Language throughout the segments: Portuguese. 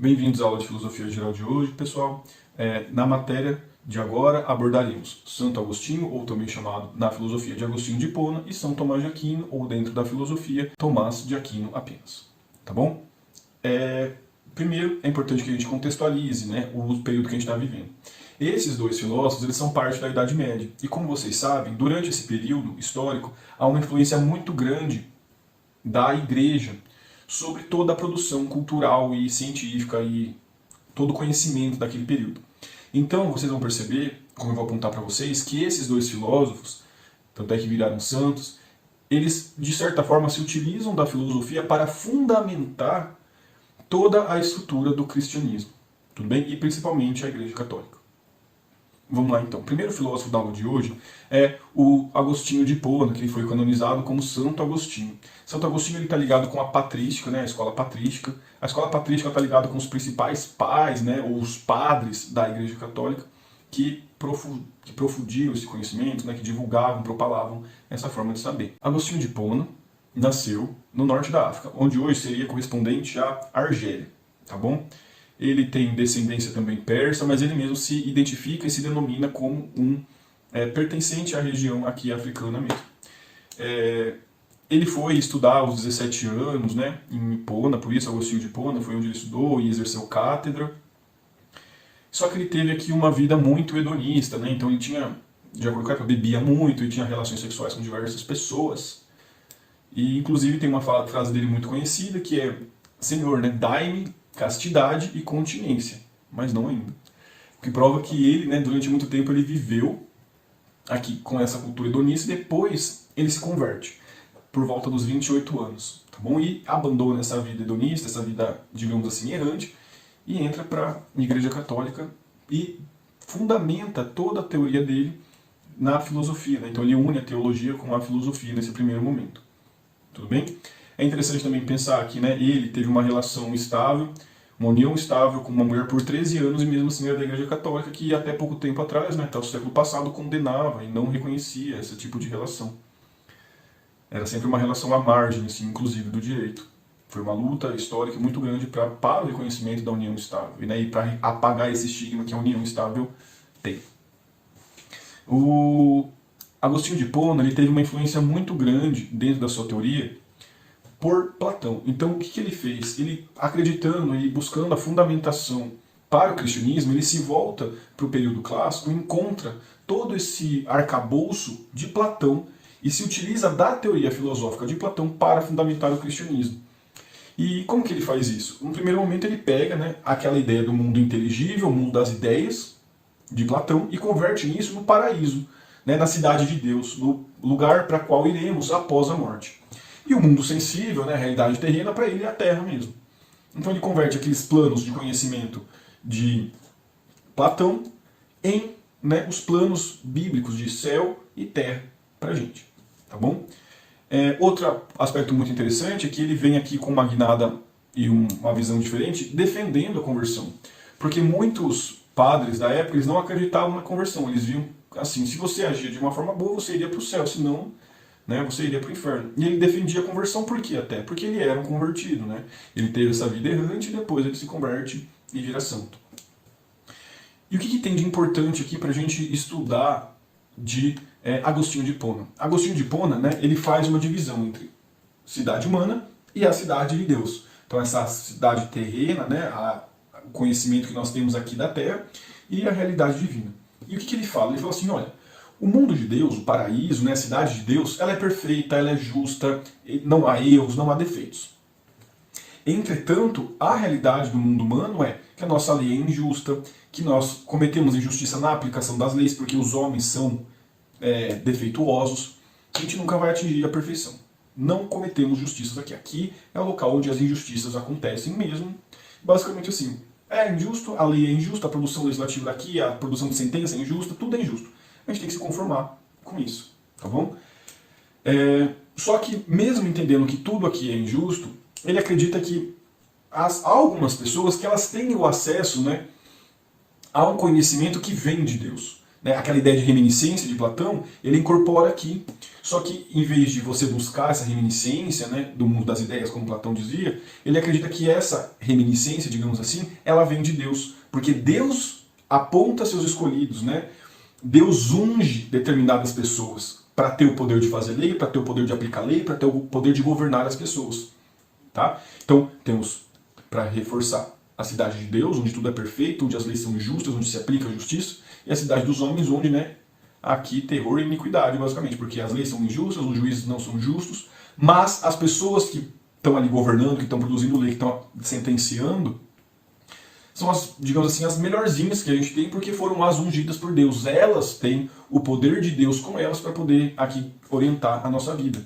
Bem-vindos à aula de Filosofia Geral de hoje, pessoal. Na matéria de agora abordaremos Santo Agostinho, ou também chamado na filosofia de Agostinho de Hipona, e São Tomás de Aquino, ou dentro da filosofia, Tomás de Aquino apenas. Tá bom? Primeiro, é importante que a gente contextualize, né, o período que a gente está vivendo. Esses dois filósofos, eles são parte da Idade Média. E como vocês sabem, durante esse período histórico, há uma influência muito grande da Igreja sobre toda a produção cultural e científica e todo o conhecimento daquele período. Então, vocês vão perceber, como eu vou apontar para vocês, que esses dois filósofos, tanto é que viraram santos, eles, de certa forma, se utilizam da filosofia para fundamentar toda a estrutura do cristianismo, tudo bem? E principalmente a Igreja Católica. Vamos lá então. O primeiro filósofo da aula de hoje é o Agostinho de Hipona, que ele foi canonizado como Santo Agostinho. Santo Agostinho está ligado com a patrística, né, a escola patrística. A escola patrística está ligada com os principais pais, né, ou os padres da Igreja Católica, que profundiam esse conhecimento, né, que divulgavam, propalavam essa forma de saber. Agostinho de Hipona nasceu no norte da África, onde hoje seria correspondente à Argélia, tá bom? Ele tem descendência também persa, mas ele mesmo se identifica e se denomina como um pertencente à região aqui africana mesmo. Ele foi estudar aos 17 anos, né, em Hipona, por isso Agostinho de Hipona foi onde ele estudou e exerceu cátedra. Só que ele teve aqui uma vida muito hedonista, né, então ele tinha, de acordo com ele, bebia muito e tinha relações sexuais com diversas pessoas. E inclusive tem uma frase dele muito conhecida que é: Senhor, né, dai-me castidade e continência, mas não ainda. O que prova que ele, né, durante muito tempo, ele viveu aqui com essa cultura hedonista e depois ele se converte, por volta dos 28 anos, tá bom? E abandona essa vida hedonista, essa vida, digamos assim, errante, e entra para a Igreja Católica e fundamenta toda a teoria dele na filosofia, né? Então ele une a teologia com a filosofia nesse primeiro momento. Tudo bem? É interessante também pensar que, né, ele teve uma relação estável, uma união estável com uma mulher por 13 anos e mesmo assim era da Igreja Católica, que até pouco tempo atrás, né, até o século passado, condenava e não reconhecia esse tipo de relação. Era sempre uma relação à margem, assim, inclusive, do direito. Foi uma luta histórica muito grande para o reconhecimento da união estável, né, e para apagar esse estigma que a união estável tem. O Agostinho de Hipona, ele teve uma influência muito grande dentro da sua teoria por Platão. Então o que ele fez? Ele, acreditando e buscando a fundamentação para o cristianismo, ele se volta para o período clássico e encontra todo esse arcabouço de Platão e se utiliza da teoria filosófica de Platão para fundamentar o cristianismo. E como que ele faz isso? No primeiro momento ele pega, né, aquela ideia do mundo inteligível, o mundo das ideias de Platão, e converte isso no paraíso, né, na cidade de Deus, no lugar para qual iremos após a morte. E o mundo sensível, né, a realidade terrena, para ele é a Terra mesmo. Então ele converte aqueles planos de conhecimento de Platão em, né, os planos bíblicos de céu e terra para a gente. Tá bom? Outro aspecto muito interessante é que ele vem aqui com uma guinada e uma visão diferente, defendendo a conversão. Porque muitos padres da época, eles não acreditavam na conversão. Eles viam assim: se você agir de uma forma boa, você iria para o céu, senão, né, você iria para o inferno. E ele defendia a conversão por quê? Até porque ele era um convertido, né? Ele teve essa vida errante e depois ele se converte e vira santo. E o que tem de importante aqui para a gente estudar de Agostinho de Hipona? Agostinho de Hipona, né, ele faz uma divisão entre cidade humana e a cidade de Deus. Então essa cidade terrena, né, o conhecimento que nós temos aqui da Terra, e a realidade divina. E o que ele fala? Ele fala assim: olha, o mundo de Deus, o paraíso, né, a cidade de Deus, ela é perfeita, ela é justa, não há erros, não há defeitos. Entretanto, a realidade do mundo humano é que a nossa lei é injusta, que nós cometemos injustiça na aplicação das leis, porque os homens são defeituosos, que a gente nunca vai atingir a perfeição. Não cometemos justiças aqui. Aqui é o local onde as injustiças acontecem mesmo. Basicamente assim, é injusto, a lei é injusta, a produção legislativa daqui, a produção de sentença é injusta, tudo é injusto. A gente tem que se conformar com isso, tá bom? Só que, mesmo entendendo que tudo aqui é injusto, ele acredita que há algumas pessoas que elas têm o acesso, né, a um conhecimento que vem de Deus. né, aquela ideia de reminiscência de Platão, ele incorpora aqui. Só que em vez de você buscar essa reminiscência, né, do mundo das ideias, como Platão dizia, ele acredita que essa reminiscência, digamos assim, ela vem de Deus. Porque Deus aponta seus escolhidos, né? Deus unge determinadas pessoas para ter o poder de fazer lei, para ter o poder de aplicar lei, para ter o poder de governar as pessoas. Tá? Então, temos, para reforçar, a cidade de Deus, onde tudo é perfeito, onde as leis são justas, onde se aplica a justiça, e a cidade dos homens, onde, né, aqui terror e iniquidade, basicamente, porque as leis são injustas, os juízes não são justos, mas as pessoas que estão ali governando, que estão produzindo lei, que estão sentenciando, são as, digamos assim, as melhorzinhas que a gente tem, porque foram as ungidas por Deus. Elas têm o poder de Deus com elas para poder aqui orientar a nossa vida.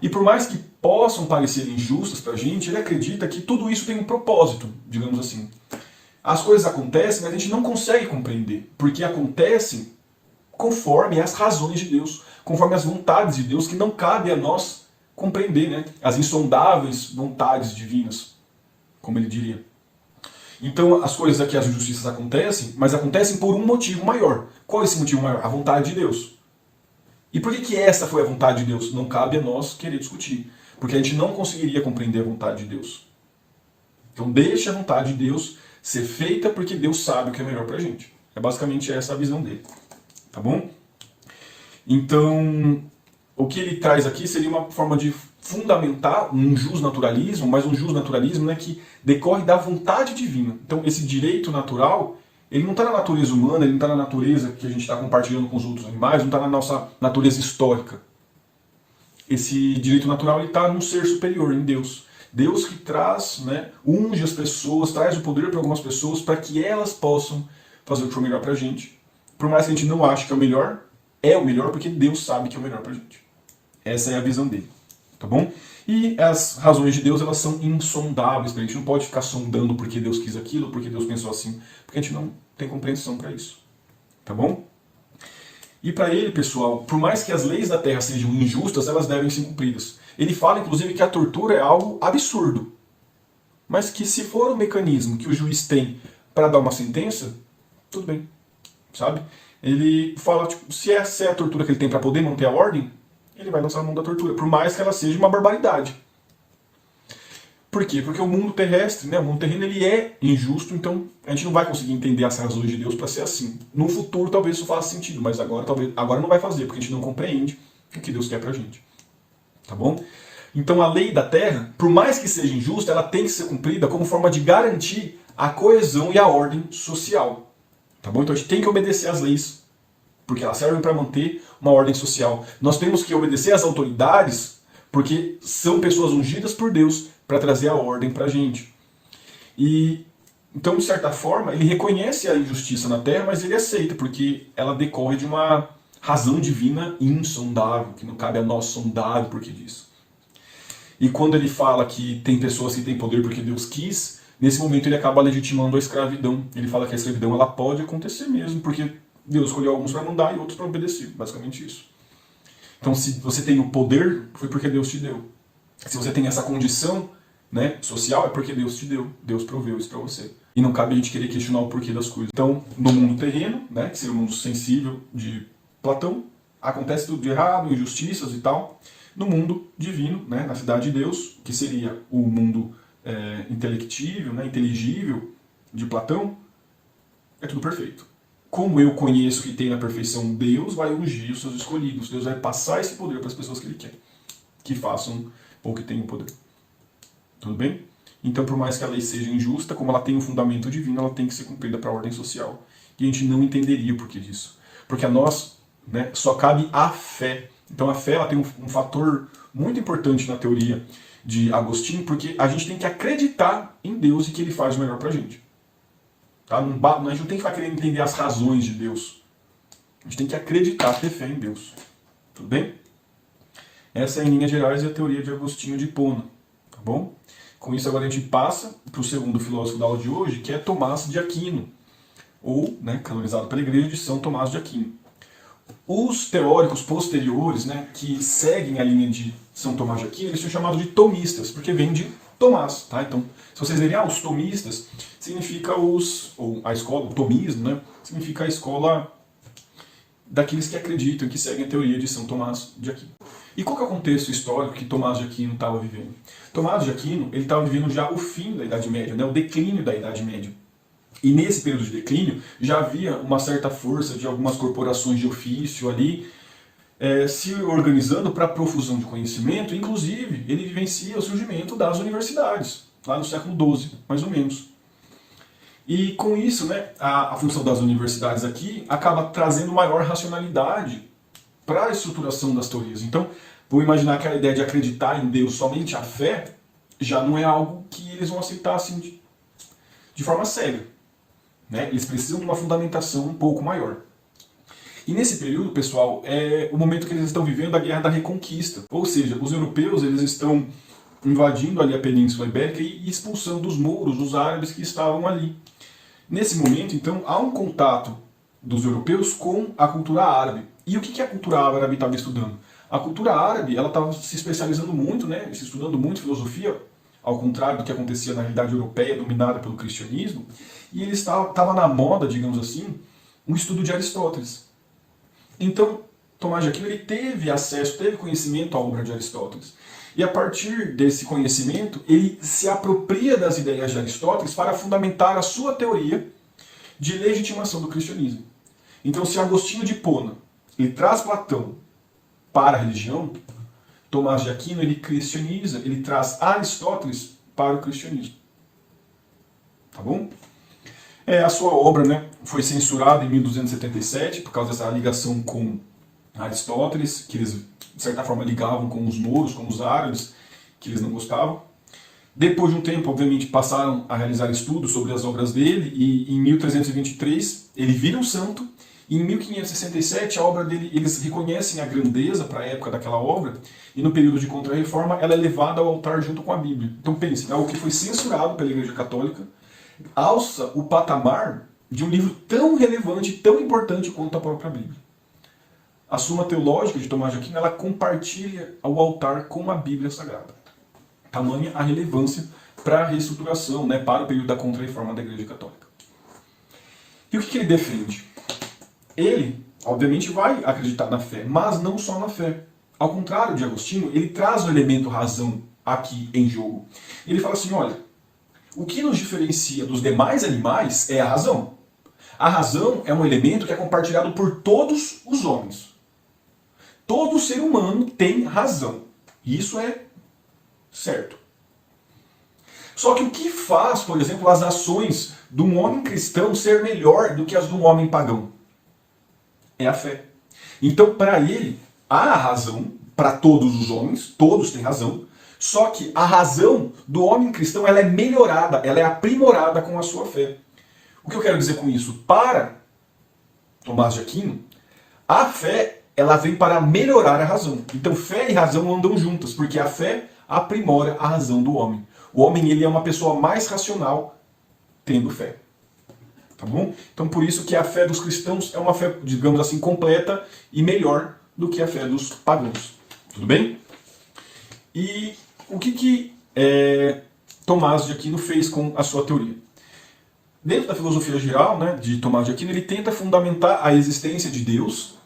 E por mais que possam parecer injustas para a gente, ele acredita que tudo isso tem um propósito, digamos assim. As coisas acontecem, mas a gente não consegue compreender, porque acontecem conforme as razões de Deus, conforme as vontades de Deus, que não cabe a nós compreender, né? As insondáveis vontades divinas, como ele diria. Então as coisas aqui, as injustiças acontecem, mas acontecem por um motivo maior. Qual é esse motivo maior? A vontade de Deus. E por que essa foi a vontade de Deus? Não cabe a nós querer discutir. Porque a gente não conseguiria compreender a vontade de Deus. Então deixe a vontade de Deus ser feita porque Deus sabe o que é melhor pra gente. É basicamente essa a visão dele. Tá bom? Então, o que ele traz aqui seria uma forma de fundamentar um justnaturalismo, mas um justnaturalismo, né, que decorre da vontade divina. Então, esse direito natural, ele não está na natureza humana, ele não está na natureza que a gente está compartilhando com os outros animais, não está na nossa natureza histórica. Esse direito natural está num ser superior, em Deus. Deus que traz, né, unge as pessoas, traz o poder para algumas pessoas para que elas possam fazer o que for melhor para a gente. Por mais que a gente não ache que é o melhor porque Deus sabe que é o melhor para a gente. Essa é a visão dele. Tá bom? E as razões de Deus, elas são insondáveis. A gente não pode ficar sondando porque Deus quis aquilo, porque Deus pensou assim, porque a gente não tem compreensão para isso. Tá bom? E para ele, pessoal, por mais que as leis da Terra sejam injustas, elas devem ser cumpridas. Ele fala, inclusive, que a tortura é algo absurdo. Mas que se for um mecanismo que o juiz tem para dar uma sentença, tudo bem. Sabe? Ele fala, tipo, se essa é a tortura que ele tem para poder manter a ordem, ele vai lançar a mão da tortura, por mais que ela seja uma barbaridade. Por quê? Porque o mundo terrestre, né, o mundo terreno, ele é injusto, então a gente não vai conseguir entender as razões de Deus para ser assim. No futuro talvez isso faça sentido, mas agora não vai fazer, porque a gente não compreende o que Deus quer pra gente. Tá bom? Então a lei da Terra, por mais que seja injusta, ela tem que ser cumprida como forma de garantir a coesão e a ordem social. Tá bom? Então a gente tem que obedecer às leis, porque elas servem para manter uma ordem social. Nós temos que obedecer às autoridades, porque são pessoas ungidas por Deus para trazer a ordem para a gente. E então, de certa forma, ele reconhece a injustiça na Terra, mas ele aceita, porque ela decorre de uma razão divina insondável, que não cabe a nós sondar o porquê disso. E quando ele fala que tem pessoas que têm poder porque Deus quis, nesse momento ele acaba legitimando a escravidão. Ele fala que a escravidão ela pode acontecer mesmo, porque Deus escolheu alguns para mandar e outros para obedecer, basicamente isso. Então, se você tem o poder, foi porque Deus te deu. Se você tem essa condição, né, social, é porque Deus te deu. Deus proveu isso para você. E não cabe a gente querer questionar o porquê das coisas. Então, no mundo terreno, né, que seria o mundo sensível de Platão, acontece tudo de errado, injustiças e tal. No mundo divino, né, na cidade de Deus, que seria o mundo intelectível, né, inteligível de Platão, é tudo perfeito. Como eu conheço que tem na perfeição, Deus vai ungir os seus escolhidos. Deus vai passar esse poder para as pessoas que Ele quer, que façam ou que tenham poder. Tudo bem? Então, por mais que a lei seja injusta, como ela tem um fundamento divino, ela tem que ser cumprida para a ordem social. E a gente não entenderia o porquê disso. Porque a nós, né, só cabe a fé. Então a fé ela tem um fator muito importante na teoria de Agostinho, porque a gente tem que acreditar em Deus e que Ele faz o melhor para a gente. Tá? A gente não tem que ficar querendo entender as razões de Deus. A gente tem que acreditar, ter fé em Deus. Tudo bem? Essa é, em linhas gerais, a teoria de Agostinho de Hipona. Tá bom? Com isso, agora a gente passa para o segundo filósofo da aula de hoje, que é Tomás de Aquino, ou, né, canonizado pela Igreja, de São Tomás de Aquino. Os teóricos posteriores, né, que seguem a linha de São Tomás de Aquino, eles são chamados de tomistas, porque vem de Tomás. Tá? Então, se vocês verem, os tomistas significa a escola, o tomismo, né, significa a escola daqueles que acreditam, que seguem a teoria de São Tomás de Aquino. E qual que é o contexto histórico que Tomás de Aquino estava vivendo? Tomás de Aquino ele estava vivendo já o fim da Idade Média, né, o declínio da Idade Média. E nesse período de declínio já havia uma certa força de algumas corporações de ofício ali se organizando para a profusão de conhecimento. Inclusive ele vivencia o surgimento das universidades, lá no século XII, mais ou menos. E com isso, né, a função das universidades aqui acaba trazendo maior racionalidade para a estruturação das teorias. Então, vou imaginar que a ideia de acreditar em Deus somente a fé já não é algo que eles vão aceitar assim de forma cega, né? Eles precisam de uma fundamentação um pouco maior. E nesse período, pessoal, é o momento que eles estão vivendo a Guerra da Reconquista. Ou seja, os europeus eles estão invadindo ali a Península Ibérica e expulsando os mouros, os árabes que estavam ali. Nesse momento, então, há um contato dos europeus com a cultura árabe. E o que a cultura árabe estava estudando? A cultura árabe ela estava se especializando muito, né, se estudando muito filosofia, ao contrário do que acontecia na realidade europeia, dominada pelo cristianismo, e ele estava na moda, digamos assim, um estudo de Aristóteles. Então, Tomás de Aquino ele teve acesso, teve conhecimento à obra de Aristóteles. E a partir desse conhecimento, ele se apropria das ideias de Aristóteles para fundamentar a sua teoria de legitimação do cristianismo. Então, se Agostinho de Hipona ele traz Platão para a religião, Tomás de Aquino ele cristianiza, ele traz Aristóteles para o cristianismo. Tá bom? A sua obra, né, foi censurada em 1277 por causa dessa ligação com Aristóteles, que eles de certa forma ligavam com os mouros, com os árabes, que eles não gostavam. Depois de um tempo, obviamente, passaram a realizar estudos sobre as obras dele, e em 1323 ele vira um santo, e em 1567 a obra dele, eles reconhecem a grandeza para a época daquela obra, e no período de Contra-Reforma ela é levada ao altar junto com a Bíblia. Então pense, algo que foi censurado pela Igreja Católica, alça o patamar de um livro tão relevante, tão importante quanto a própria Bíblia. A Suma Teológica de Tomás de Aquino, ela compartilha o altar com a Bíblia Sagrada. Tamanha a relevância para a reestruturação, né, para o período da Contra-Reforma da Igreja Católica. E o que ele defende? Ele, obviamente, vai acreditar na fé, mas não só na fé. Ao contrário de Agostinho, ele traz o elemento razão aqui em jogo. Ele fala assim, olha, o que nos diferencia dos demais animais é a razão. A razão é um elemento que é compartilhado por todos os homens. Todo ser humano tem razão. Isso é certo. Só que o que faz, por exemplo, as ações de um homem cristão ser melhor do que as de um homem pagão? É a fé. Então, para ele, há a razão, para todos os homens, todos têm razão, só que a razão do homem cristão ela é melhorada, ela é aprimorada com a sua fé. O que eu quero dizer com isso? Para Tomás de Aquino, a fé ela vem para melhorar a razão. Então fé e razão andam juntas, porque a fé aprimora a razão do homem. O homem ele é uma pessoa mais racional tendo fé. Tá bom? Então por isso que a fé dos cristãos é uma fé, digamos assim, completa e melhor do que a fé dos pagãos. Tudo bem? E o que Tomás de Aquino fez com a sua teoria? Dentro da filosofia geral, né, de Tomás de Aquino, ele tenta fundamentar a existência de Deus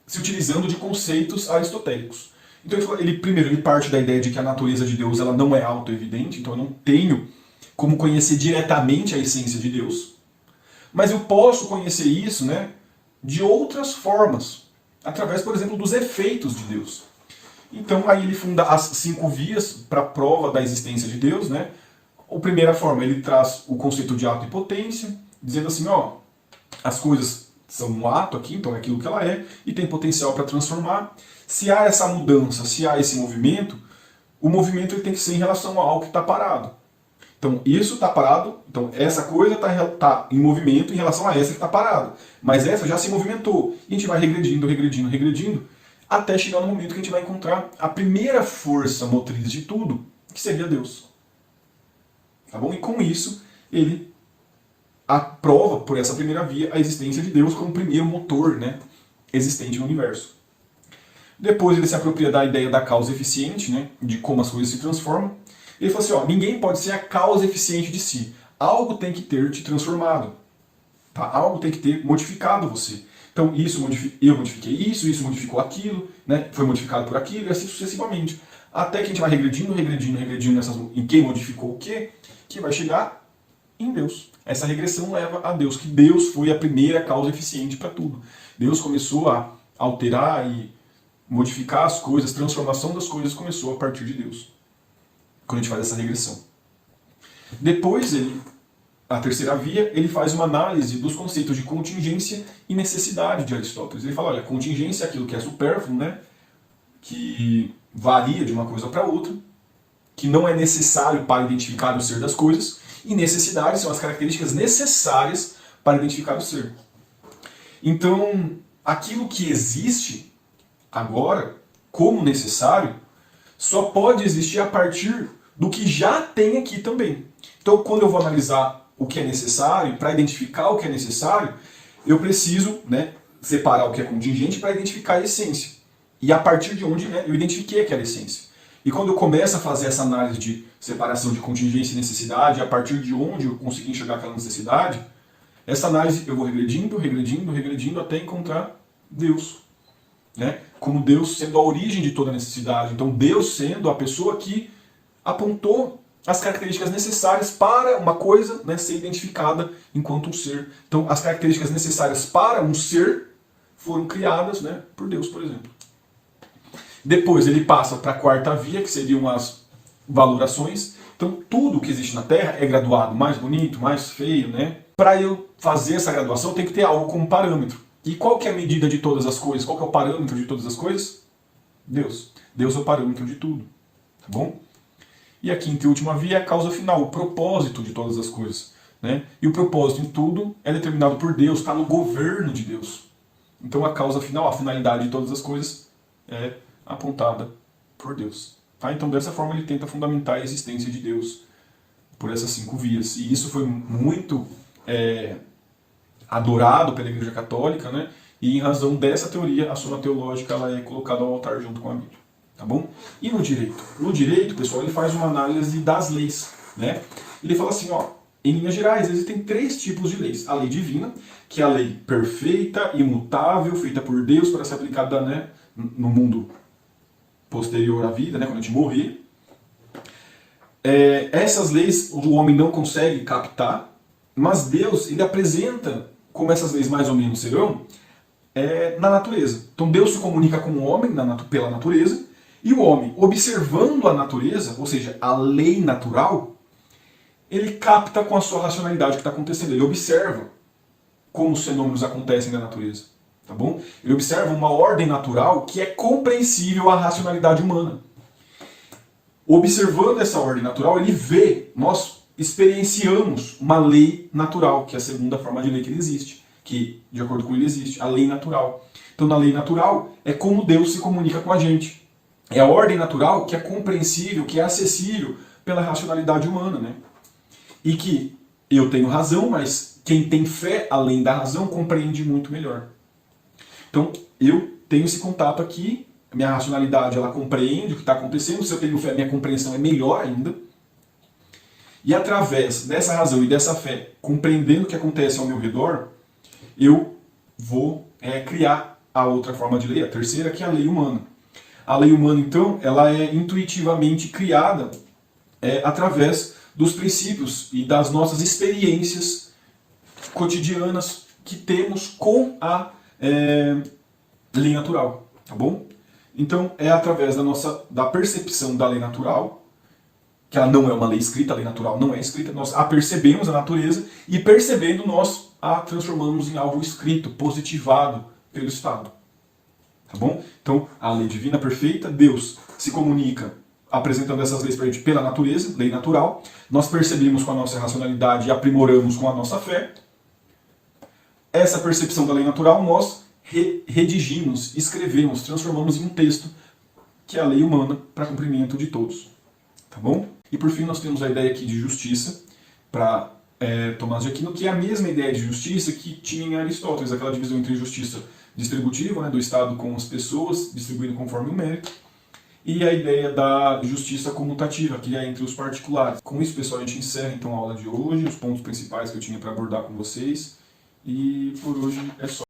se utilizando de conceitos aristotélicos. Então primeiro ele parte da ideia de que a natureza de Deus ela não é auto-evidente, então eu não tenho como conhecer diretamente a essência de Deus, mas eu posso conhecer isso, né, de outras formas, através, por exemplo, dos efeitos de Deus. Então aí ele funda as 5 vias para a prova da existência de Deus, né? A primeira forma, ele traz o conceito de ato e potência, dizendo assim, ó, as coisas são um ato aqui, então é aquilo que ela é, e tem potencial para transformar. Se há essa mudança, se há esse movimento, o movimento ele tem que ser em relação a algo que está parado. Então isso está parado, então essa coisa está em movimento em relação a essa que está parada. Mas essa já se movimentou, e a gente vai regredindo, regredindo, regredindo, até chegar no momento que a gente vai encontrar a primeira força motriz de tudo, que seria Deus. Tá bom? E com isso, ele aprova, por essa primeira via, a existência de Deus como primeiro motor, né, existente no universo. Depois ele se apropria da ideia da causa eficiente, né, de como as coisas se transformam. Ele fala assim, ó, ninguém pode ser a causa eficiente de si. Algo tem que ter te transformado. Tá? Algo tem que ter modificado você. Então eu modifiquei isso modificou aquilo, né? Foi modificado por aquilo e assim sucessivamente. Até que a gente vai regredindo em quem modificou o quê, que vai chegar em Deus. Essa regressão leva a Deus, que Deus foi a primeira causa eficiente para tudo. Deus começou a alterar e modificar as coisas, transformação das coisas começou a partir de Deus. Quando a gente faz essa regressão. Depois, a terceira via, ele faz uma análise dos conceitos de contingência e necessidade de Aristóteles. Ele fala, olha, contingência é aquilo que é supérfluo, né? Que varia de uma coisa para outra, que não é necessário para identificar o ser das coisas, e necessidade são as características necessárias para identificar o ser. Então, aquilo que existe agora, como necessário, só pode existir a partir do que já tem aqui também. Então, quando eu vou analisar o que é necessário, para identificar o que é necessário, eu preciso, né, separar o que é contingente para identificar a essência. E a partir de onde, né, eu identifiquei aquela essência. E quando eu começo a fazer essa análise de separação de contingência e necessidade, a partir de onde eu consegui enxergar aquela necessidade, essa análise eu vou regredindo até encontrar Deus. Né? Como Deus sendo a origem de toda necessidade. Então Deus sendo a pessoa que apontou as características necessárias para uma coisa, né, ser identificada enquanto um ser. Então as características necessárias para um ser foram criadas, né, por Deus, por exemplo. Depois ele passa para a quarta via, que seriam as valorações. Então tudo que existe na Terra é graduado, mais bonito, mais feio, né? Para eu fazer essa graduação tem que ter algo como parâmetro. E qual que é a medida de todas as coisas? Qual que é o parâmetro de todas as coisas? Deus. Deus é o parâmetro de tudo. Tá bom? E a quinta e última via é a causa final, o propósito de todas as coisas. Né? E o propósito em tudo é determinado por Deus, está no governo de Deus. Então a causa final, a finalidade de todas as coisas é apontada por Deus. Tá? Então dessa forma ele tenta fundamentar a existência de Deus por essas 5 vias. E isso foi muito adorado pela Igreja Católica, né? E em razão dessa teoria, a Suma Teológica ela é colocada ao altar junto com a Bíblia. Tá bom? E no direito? No direito, pessoal, ele faz uma análise das leis. Né? Ele fala assim, ó, em linhas gerais, existem 3 tipos de leis. A lei divina, que é a lei perfeita, imutável, feita por Deus para ser aplicada, né, no mundo posterior à vida, né, quando a gente morrer. Essas leis o homem não consegue captar, mas Deus ele apresenta como essas leis mais ou menos serão na natureza. Então Deus se comunica com o homem pela natureza, e o homem, observando a natureza, ou seja, a lei natural, ele capta com a sua racionalidade o que está acontecendo. Ele observa como os fenômenos acontecem na natureza. Tá bom? Ele observa uma ordem natural que é compreensível à racionalidade humana. Observando essa ordem natural, ele vê, nós experienciamos uma lei natural, que é a segunda forma de lei que ele existe, que de acordo com ele existe, a lei natural. Então na lei natural é como Deus se comunica com a gente. É a ordem natural que é compreensível, que é acessível pela racionalidade humana, né? E que eu tenho razão, mas quem tem fé além da razão compreende muito melhor. Então eu tenho esse contato aqui, a minha racionalidade ela compreende o que está acontecendo, se eu tenho fé, minha compreensão é melhor ainda. E através dessa razão e dessa fé, compreendendo o que acontece ao meu redor, eu vou criar a outra forma de lei, a terceira, que é a lei humana. A lei humana, então, ela é intuitivamente criada através dos princípios e das nossas experiências cotidianas que temos com a lei natural, tá bom? Então, é através da percepção da lei natural, que ela não é uma lei escrita, a lei natural não é escrita, nós a percebemos a natureza e percebendo nós a transformamos em algo escrito, positivado pelo Estado. Tá bom? Então, a lei divina perfeita, Deus se comunica apresentando essas leis para a gente pela natureza, lei natural. Nós percebemos com a nossa racionalidade e aprimoramos com a nossa fé. Essa percepção da lei natural nós redigimos, escrevemos, transformamos em um texto que é a lei humana para cumprimento de todos. Tá bom? E por fim nós temos a ideia aqui de justiça para Tomás de Aquino, que é a mesma ideia de justiça que tinha em Aristóteles, aquela divisão entre justiça distributiva, né, do Estado com as pessoas, distribuindo conforme o mérito, e a ideia da justiça comutativa, que é entre os particulares. Com isso, pessoal, a gente encerra então a aula de hoje, os pontos principais que eu tinha para abordar com vocês, e por hoje é só.